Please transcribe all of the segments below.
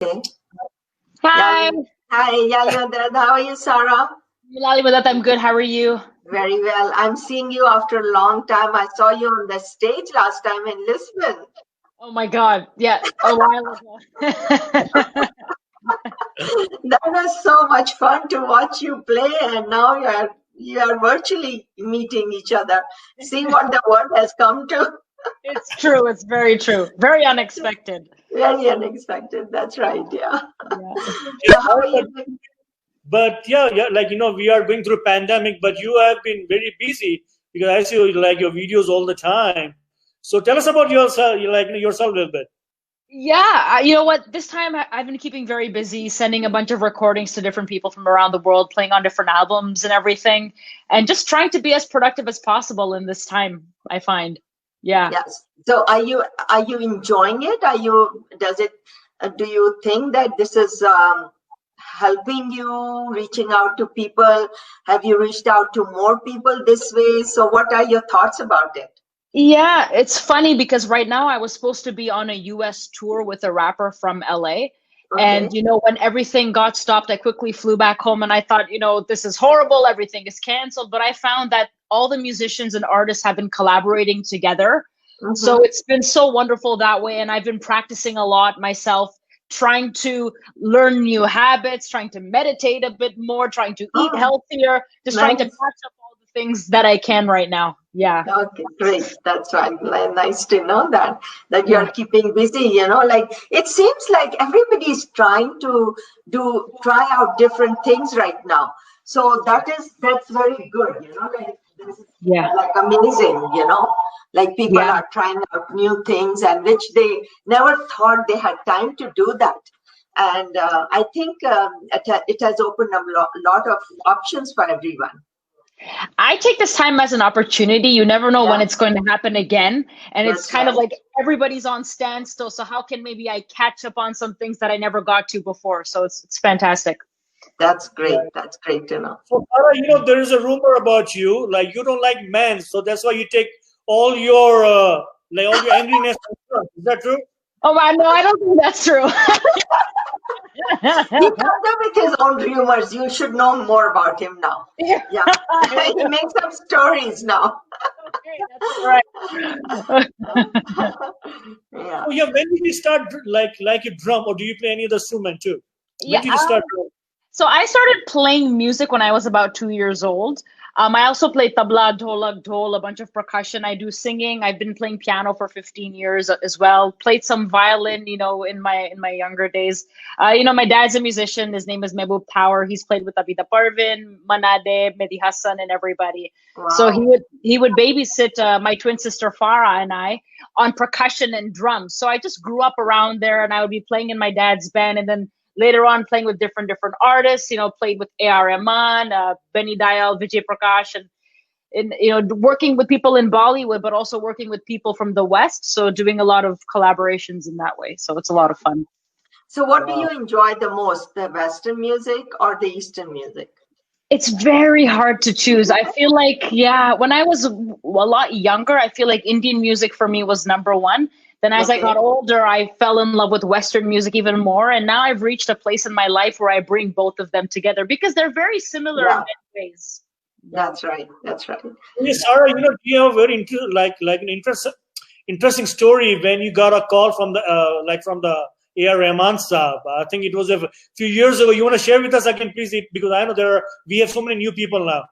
Okay. Hi, Yeah. Hi, how are you, Sarah? Milali Madat. I'm good. How are you? Very well. I'm seeing you after a long time. I saw you on the stage last time in Lisbon. Oh my God. Yeah, a while ago. That was so much fun to watch you play, and now you are virtually meeting each other. See what the world has come to. It's true. It's very true. Very unexpected. Very unexpected. That's right. Yeah. Yeah. So how are you doing? But yeah, like we are going through pandemic, but you have been very busy because I see like your videos all the time. So tell us about yourself, yourself a little bit. Yeah, you know what? This time I've been keeping very busy, sending a bunch of recordings to different people from around the world, playing on different albums and everything, and just trying to be as productive as possible in this time, I find. Yeah. Yes. So are you enjoying it? Do you think that this is helping you reaching out to people? Have you reached out to more people this way? So what are your thoughts about it? Yeah, it's funny because right now I was supposed to be on a US tour with a rapper from LA. Okay. And, when everything got stopped, I quickly flew back home and I thought, this is horrible. Everything is canceled. But I found that all the musicians and artists have been collaborating together. So Mm-hmm. it's been so wonderful that way. And I've been practicing a lot myself, trying to learn new habits, trying to meditate a bit more, trying to eat Oh, healthier, just trying to nice. catch up all the things that I can right now. Yeah. Okay, great. That's right. Nice to know that you Yeah. are keeping busy, like it seems like everybody is trying to try out different things right now. So that's very good, like this is Yeah. like amazing, like people Yeah. are trying out new things and which they never thought they had time to do that. And I think it has opened up a lot of options for everyone. I take this time as an opportunity. You never know when Yeah, it's going to happen again. And it's that's kind of right. like everybody's on standstill. So how can maybe I catch up on some things that I never got to before? So it's fantastic. That's great. That's great to know. So Tara, there is a rumor about you, like you don't like men, so that's why you take all your all your angriness. Is that true? Oh, no, I don't think that's true. He comes up with his own rumors. You should know more about him now. Yeah. Yeah. He makes up stories now. Okay, that's right. Yeah. Oh yeah, when did you start like you drum, or do you play any other instrument too? When Yeah. did you start? So I started playing music when I was about 2 years old. I also play tabla, dholak, dhol, a bunch of percussion. I do singing. I've been playing piano for 15 years as well. Played some violin, in my younger days. My dad's a musician. His name is Mehboob Thawer. He's played with Abida Parvin, Manade, Mehdi Hassan, and everybody. So he Wow. would he would babysit my twin sister Farah and I on percussion and drums. So I just grew up around there, and I would be playing in my dad's band, and then later on playing with different artists, played with A.R. Rahman, Benny Dayal, Vijay Prakash, and working with people in Bollywood, but also working with people from the West. So doing a lot of collaborations in that way. So it's a lot of fun. So what do you Wow. enjoy the most, the Western music or the Eastern music? It's very hard to choose. I feel like, yeah, when I was a lot younger, I feel like Indian music for me was number one. Then as I Okay. got older, I fell in love with Western music even more. And now I've reached a place in my life where I bring both of them together because they're very similar in Yeah, many ways. Yeah. that's right. That's right. Yes, Sarah, do you have a very like an interesting story when you got a call from the from the A.R. Rahman Saab. I think it was a few years ago. You want to share with us again, please, because I know we have so many new people now.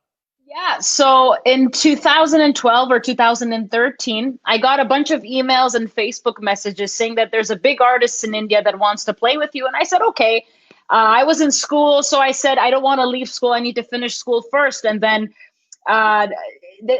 Yeah, so in 2012 or 2013, I got a bunch of emails and Facebook messages saying that there's a big artist in India that wants to play with you. And I said, okay. I was in school, so I said, I don't want to leave school. I need to finish school first. And then, uh,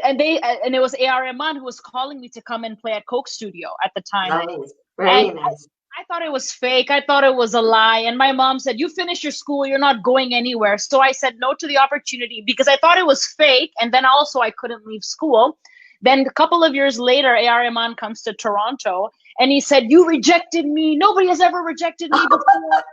and it was A.R. Rahman who was calling me to come and play at Coke Studio at the time. Nice. And Very nice. I thought it was fake. I thought it was a lie. And my mom said, you finish your school, you're not going anywhere. So I said no to the opportunity because I thought it was fake. And then also I couldn't leave school. Then a couple of years later, A.R. Rahman comes to Toronto and he said, you rejected me. Nobody has ever rejected me before.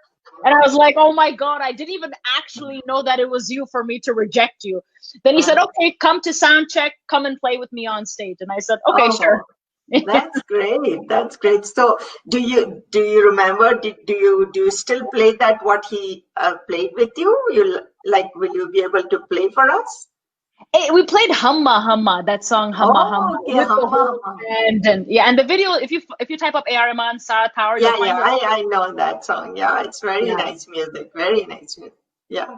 And I was like, oh my God, I didn't even actually know that it was you for me to reject you. Then he said, Oh, okay, come to sound check, come and play with me on stage. And I said, okay, oh, sure. That's great. That's great. So, do you remember? Do you still play that what he played with you? Will you be able to play for us? Hey, we played Humma Humma, that song Humma Oh, Humma okay, with the Humma, whole Humma. band, and yeah, and the video. If you type up A.R. Rahman, Sarah Thawer, you'll Yeah, find yeah, it. I know that song. Yeah, it's very Yeah. nice music. Very nice music. Yeah.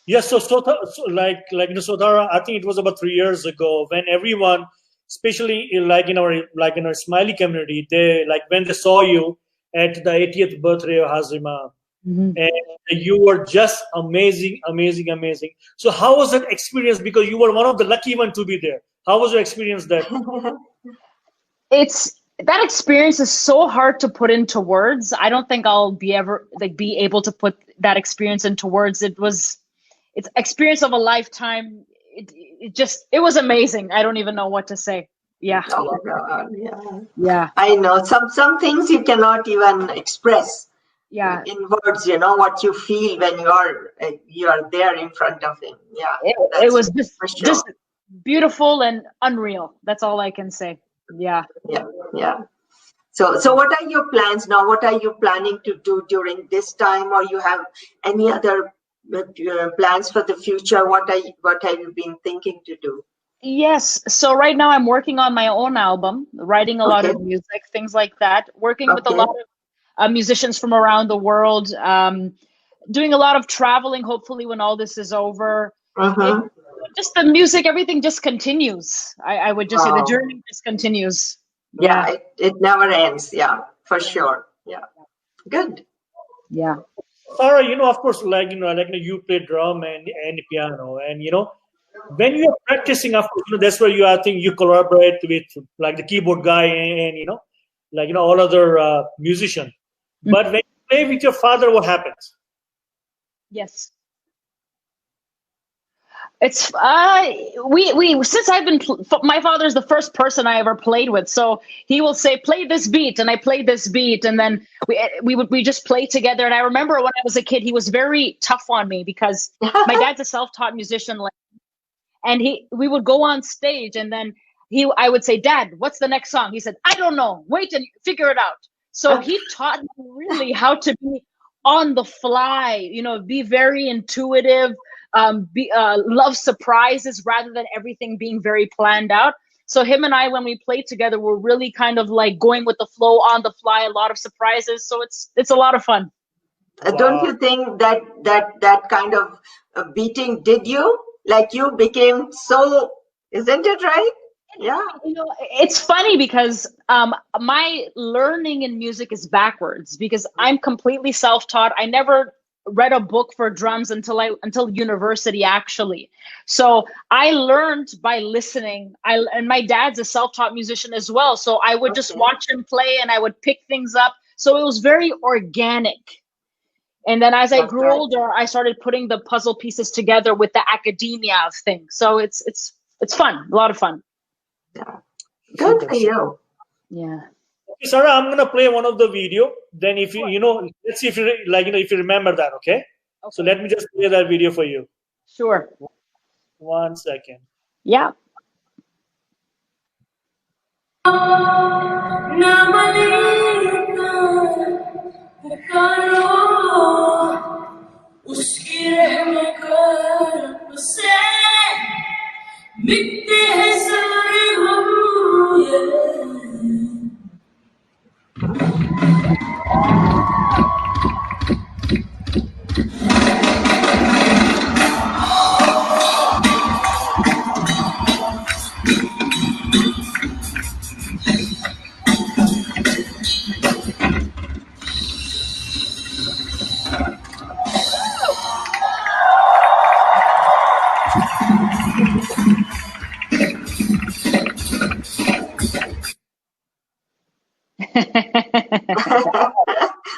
Yes, Sotara, I think it was about 3 years ago when everyone, especially in our Smiley community, they like when they saw you at the 80th birthday of Hazima, Mhm. and you were just amazing, amazing, amazing. So how was that experience? Because you were one of the lucky one to be there. How was your experience there? It's that experience is so hard to put into words. I don't think I'll be able to put that experience into words. It's experience of a lifetime. It was amazing. I don't even know what to say. Yeah. Oh God, yeah. Yeah. I know some things you cannot even express Yeah. in words. You know what you feel when you are there in front of him. Yeah, It that's was for sure. just beautiful and unreal. That's all I can say. Yeah. Yeah, yeah. So what are your plans now? What are you planning to do during this time, or you have any other plans for the future? What have you been thinking to do? Yes. So right now I'm working on my own album, writing a lot Okay, of music, things like that, working with a okay. lot of musicians from around the world, doing a lot of traveling, hopefully, when all this is over. It Mm-hmm. just the music, everything just continues. I would just say the Wow. journey just continues. Yeah, Yeah. it never ends. Yeah, for Yeah. sure. Yeah, good. Yeah. Sarah, of course, you play drum and piano, and when you're practicing, of course, that's where I think you collaborate with like the keyboard guy and all other musician. Mm. But when you play with your father, what happens? Yes. It's we since I've been my father's the first person I ever played with, so he will say play this beat and I play this beat, and then we just play together. And I remember when I was a kid, he was very tough on me because my dad's a self-taught musician, and we would go on stage, and then I would say, Dad, what's the next song? He said, I don't know, wait and figure it out. So he taught me really how to be on the fly, be very intuitive, love surprises rather than everything being very planned out. So him and I, when we played together, we're really kind of like going with the flow, on the fly, a lot of surprises. So it's a lot of fun. Don't you think that kind of beating did you? Like you became so, isn't it right? Yeah. It's funny because my learning in music is backwards because I'm completely self-taught. I never read a book for drums until university, actually. So I learned by listening. And my dad's a self-taught musician as well. So I would just watch him play and I would pick things up. So it was very organic. And then as I grew older, I started putting the puzzle pieces together with the academia of things. So it's fun, a lot of fun. Yeah. Good for you. Yeah. Okay, Sarah, I'm gonna play one of the video. Then if let's see if you if you remember that, okay? So let me just play that video for you. Sure. 1 second. Yeah.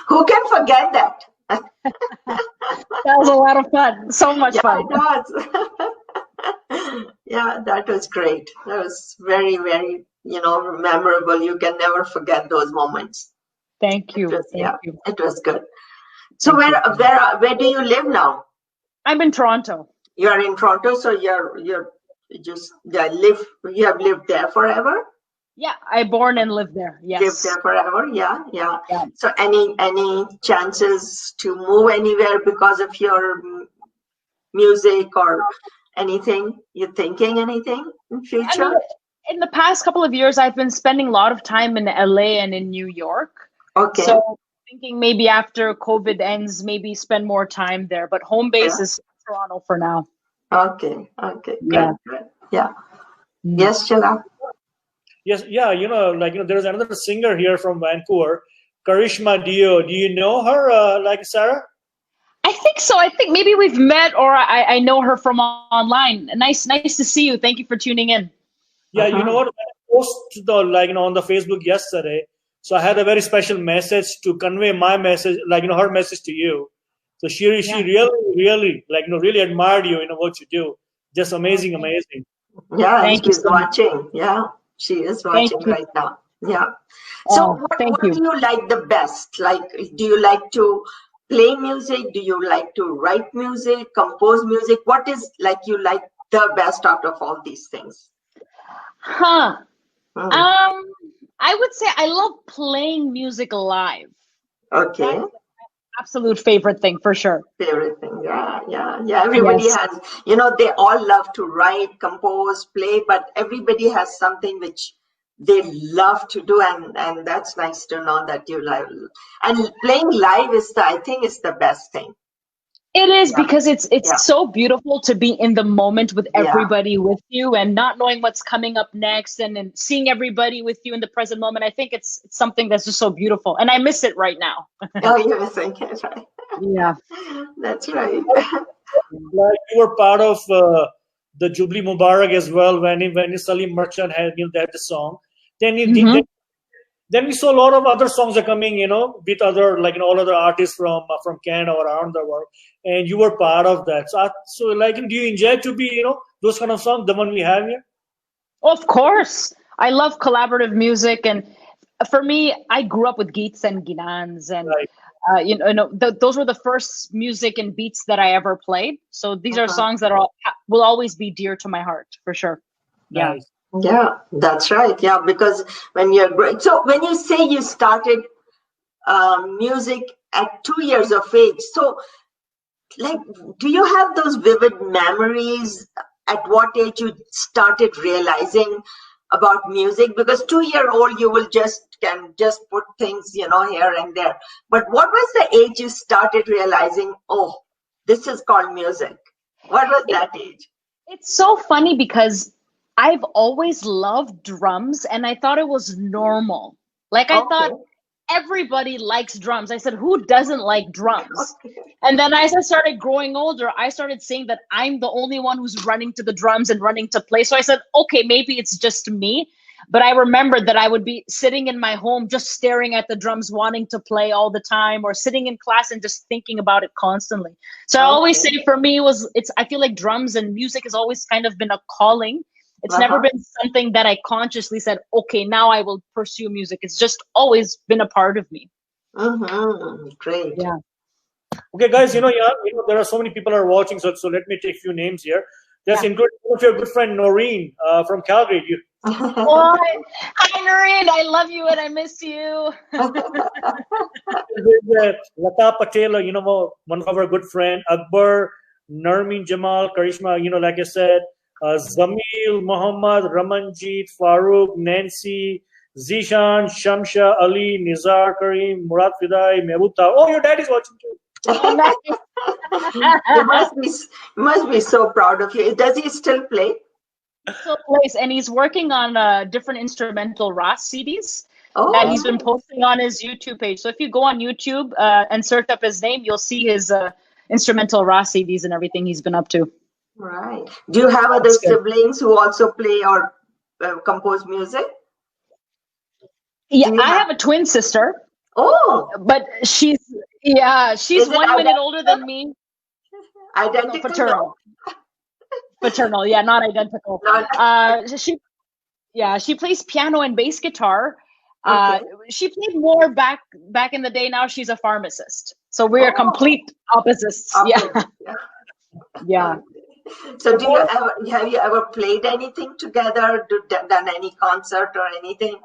Who can forget that? That was a lot of fun. So much fun. It was. Yeah, that was great. That was very, very, memorable. You can never forget those moments. Thank you. Thank you. It was good. So where do you live now? I'm in Toronto. You are in Toronto, so you have lived there forever? Yeah, I born and lived there. Live Yes. there forever. Yeah, yeah. Yeah. So any chances to move anywhere because of your music or anything? You thinking anything in I mean, future? in the past couple of years, I've been spending a lot of time in LA and in New York. Okay. So thinking maybe after COVID ends, maybe spend more time there. But home base Yeah. is Toronto for now. Okay. Okay. Yeah. Good. Yeah. Mm. Yes, Chila. Yes, yeah, there's another singer here from Vancouver, Karishma Dio. Do you know her, Sarah? I think so. I think maybe we've met, or I know her from online. Nice to see you. Thank you for tuning in. Yeah, you know what? I posted on the Facebook yesterday. So I had a very special message to convey my message, her message to you. So she really, really admired you, what you do. Just amazing, amazing. Yeah, and Thank you she's so much. watching. Yeah, she is Thank watching you. right now. Yeah. So Thank what you. do you like the best? Like, do you like to play music? Do you like to write music, compose music? What is like you like the best out of all these things? Huh. Hmm. I would say I love playing music live. Okay. That's my absolute favorite thing for sure. Favorite thing. Yeah, yeah, yeah. Everybody Yes. has, they all love to write, compose, play, but everybody has something which they love to do, and that's nice to know that you love. And playing live I think is the best thing. It is, Yeah. because it's Yeah. so beautiful to be in the moment with Yeah. everybody with you and not knowing what's coming up next, and then seeing everybody with you in the present moment. I think it's something that's just so beautiful, and I miss it right now. Oh, you're thinking it, right? Yeah. That's right. Like you were part of the Jubilee Mubarak as well when Salim Merchant had they had the song. Then then we saw a lot of other songs are coming, with other all other artists from Canada or around the world, and you were part of that. So do you enjoy to be those kind of songs, the one we have here? Of course. I love collaborative music, and for me, I grew up with Geets and Ginans, and Right. those were the first music and beats that I ever played. So these are songs that will always be dear to my heart, for sure. Yeah. Nice. Yeah, that's right. Yeah, because when you're great. So when you say you started music at 2 years of age, so like, do you have those vivid memories at what age you started realizing about music? Because 2-year-old, you will can just put things, here and there. But what was the age you started realizing, oh, this is called music? What was that age? It's so funny because I've always loved drums, and I thought it was normal. Like, I thought everybody likes drums. I said, who doesn't like drums? And then as I started growing older, I started saying that I'm the only one who's running to the drums and running to play. So I said, okay, maybe it's just me. But I remembered that I would be sitting in my home just staring at the drums, wanting to play all the time, or sitting in class and just thinking about it constantly. So I always say, for me, I feel like drums and music has always kind of been a calling. It's never been something that I consciously said, okay, now I will pursue music. It's just always been a part of me. Great. Yeah. Okay, guys, there are so many people are watching, so let me take a few names here. Just include one of your good friend Noreen from Calgary. Oh, hi, Noreen. I love you and I miss you. Lata Patel, one of our good friend, Akbar, Narmeen Jamal, Karishma, like I said, Zamil, Muhammad, Ramanjit, Farooq, Nancy, Zishan, Shamsha, Ali, Nizar, Kareem, Murad Fidai, Mehbuta. Oh, your dad is watching too. He must be so proud of you. Does he still play? He still plays, and he's working on different instrumental Ras CDs that he's been posting on his YouTube page. So if you go on YouTube and search up his name, you'll see his instrumental Ras CDs and everything he's been up to. Right. Do you have other siblings who also play or compose music? Yeah, I have a twin sister. Oh, but she's 1 minute older than me. Identical? Paternal. Paternal, yeah, not identical. She plays piano and bass guitar. She played more back in the day. Now she's a pharmacist. So we are complete opposites. Yeah. So have you ever played anything together, done any concert or anything?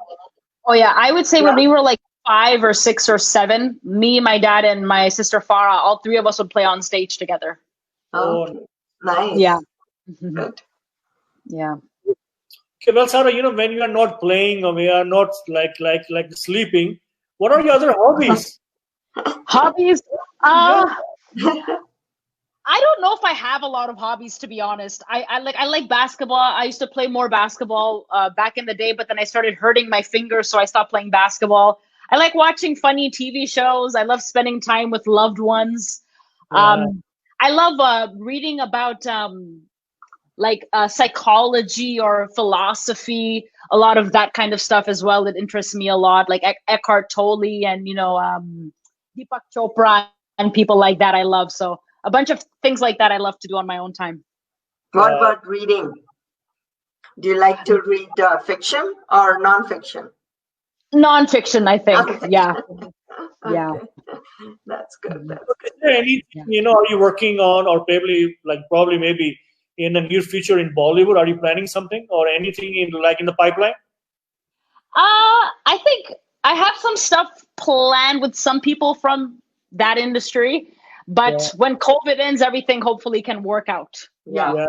Oh yeah, I would say Yeah. when we were like 5 or 6 or 7, me, my dad, and my sister Farah, all three of us would play on stage together. Oh, okay. Nice. Yeah. Good. Yeah. Okay, well, Sarah, when you are not playing or we are not like sleeping, what are your other hobbies? Hobbies? I don't know if I have a lot of hobbies, to be honest. I like basketball. I used to play more basketball back in the day, but then I started hurting my fingers, so I stopped playing basketball. I like watching funny TV shows. I love spending time with loved ones. I love reading about psychology or philosophy. A lot of that kind of stuff as well that interests me a lot, like Eckhart Tolle and Deepak Chopra and people like that. I love so. A bunch of things like that I love to do on my own time. What about reading? Do you like to read fiction or non-fiction? Non-fiction, I think. Non-fiction. Yeah. Okay. Yeah. That's good. Is there anything, are you working on or probably maybe in the near future in Bollywood? Are you planning something or anything in the pipeline? I think I have some stuff planned with some people from that industry. But when COVID ends, everything hopefully can work out. Yeah.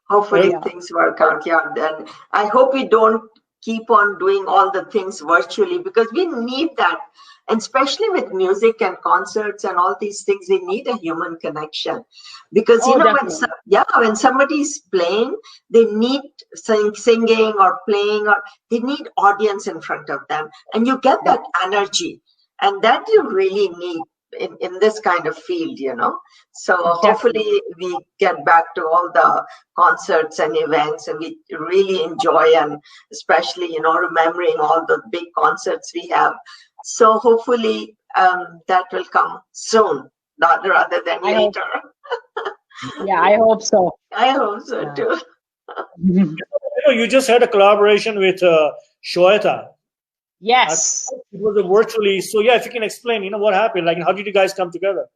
Hopefully things work out. Yeah. Then I hope we don't keep on doing all the things virtually, because we need that. And especially with music and concerts and all these things, we need a human connection. Because, when somebody's playing, they need singing or playing, or they need audience in front of them. And you get that energy. And that you really need in this kind of field, So hopefully we get back to all the concerts and events, and we really enjoy, and especially, remembering all the big concerts we have. So hopefully that will come soon, rather than later. Yeah, I hope so. I hope so too. You just had a collaboration with Shweta. Yes. It was virtually. So if you can explain, what happened? How did you guys come together?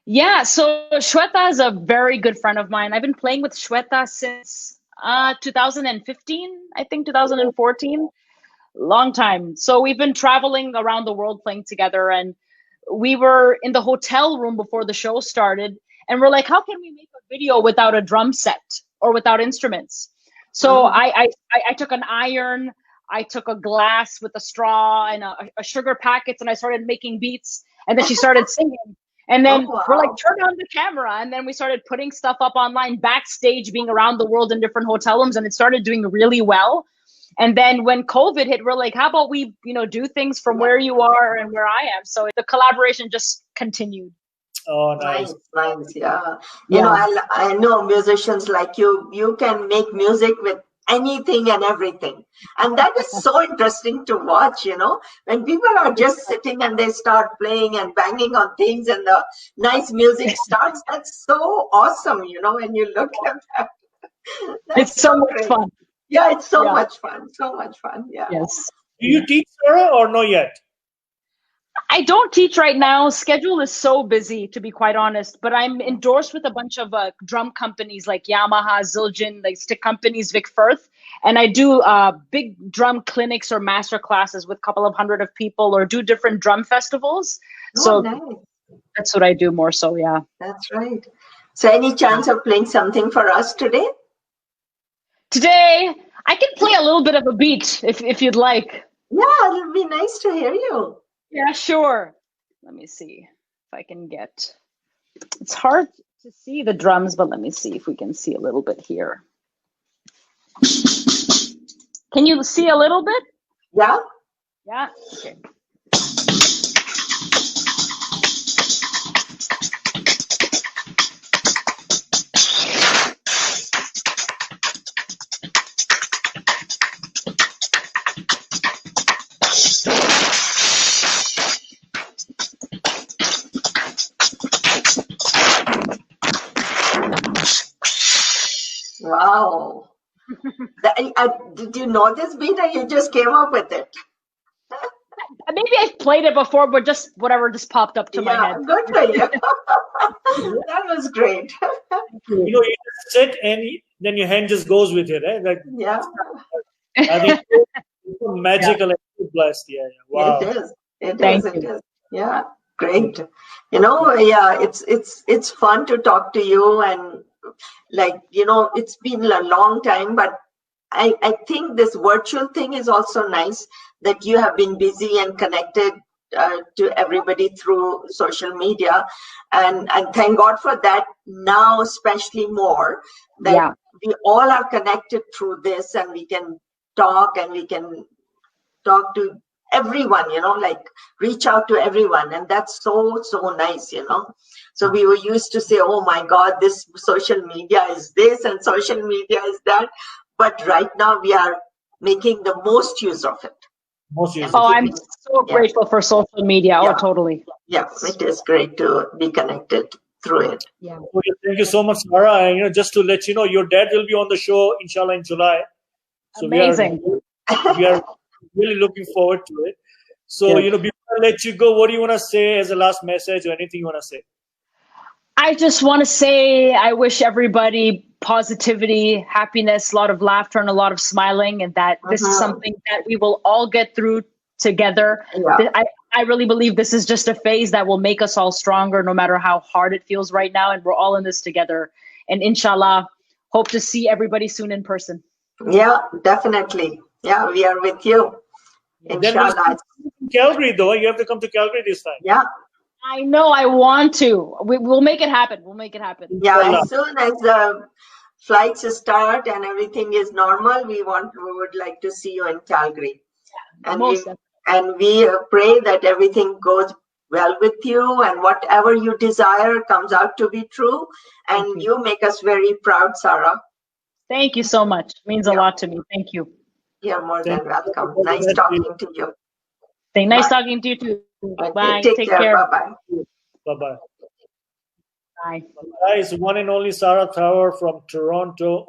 Yeah, so Shweta is a very good friend of mine. I've been playing with Shweta since 2015, I think 2014. Long time. So we've been traveling around the world playing together, and we were in the hotel room before the show started, and we're like, how can we make a video without a drum set or without instruments? So I took an iron, I took a glass with a straw and a sugar packets, and I started making beats, and then she started singing. And then we're like, turn on the camera. And then we started putting stuff up online, backstage, being around the world in different hotel rooms, and it started doing really well. And then when COVID hit, we're like, how about we, do things from where you are and where I am? So the collaboration just continued. Oh, nice. Yeah. I know musicians like you can make music with anything and everything. And that is so interesting to watch, when people are just sitting and they start playing and banging on things and the nice music starts. That's so awesome, when you look at that. It's so much fun. Yeah, it's so much fun. So much fun. Yeah. Yes. Do you teach, Sarah, or no yet? I don't teach right now. Schedule is so busy, to be quite honest. But I'm endorsed with a bunch of drum companies like Yamaha, Zildjian, like stick companies, Vic Firth. And I do big drum clinics or master classes with a couple of hundred of people, or do different drum festivals. Nice. That's what I do more so, yeah. That's right. So any chance of playing something for us today? Today, I can play a little bit of a beat if you'd like. Yeah, it'll be nice to hear you. Yeah, sure. Let me see if I can get. It's hard to see the drums, but let me see if we can see a little bit here. Can you see a little bit? Yeah. Yeah. Okay. Wow. Did you know this beat, or you just came up with it? Maybe I've played it before, but just whatever just popped up to my head. Good for you. That was great. You know, you just sit and then your hand just goes with it, right? Like, Yeah, I think it's so magical and blessed. Yeah, yeah. Wow. it is. It Thank is. It you. is. Yeah, great. You know, yeah, it's fun to talk to you, and like, you know, it's been a long time, but I think this virtual thing is also nice, that you have been busy and connected to everybody through social media, and thank God for that. Now, especially more that we all are connected through this, and we can talk, and we can talk to everyone, you know, like reach out to everyone, and that's so nice, you know. So we were used to say, oh my God, this social media is this and social media is that, but right now we are making the most use of it. Most usually. Oh, I'm so grateful for social media. Yeah. Oh, totally. Yeah, it is great to be connected through it. Yeah. Thank you so much, Sarah. And, you know, just to let you know, your dad will be on the show, inshallah, in July. So Amazing. we are really looking forward to it. So, you know, before I let you go, what do you want to say as a last message or anything you want to say? I just want to say I wish everybody positivity, happiness, a lot of laughter, and a lot of smiling, and that this is something that we will all get through together. Yeah. I really believe this is just a phase that will make us all stronger, no matter how hard it feels right now, and we're all in this together. And inshallah, hope to see everybody soon in person. Yeah, definitely. Yeah, we are with you. Inshallah. Calgary, though. You have to come to Calgary this time. Yeah. I know. I want to. We'll make it happen. We'll make it happen. Yeah, as soon as the flights start and everything is normal, we would like to see you in Calgary. And we pray that everything goes well with you, and whatever you desire comes out to be true. And you make us very proud, Sarah. Thank you so much. It means a lot to me. Thank you. You're more than welcome. Nice talking to you. Nice talking to you too. Bye. Take care. Bye-bye. Bye-bye. Bye. Guys, one and only Sarah Thawer from Toronto,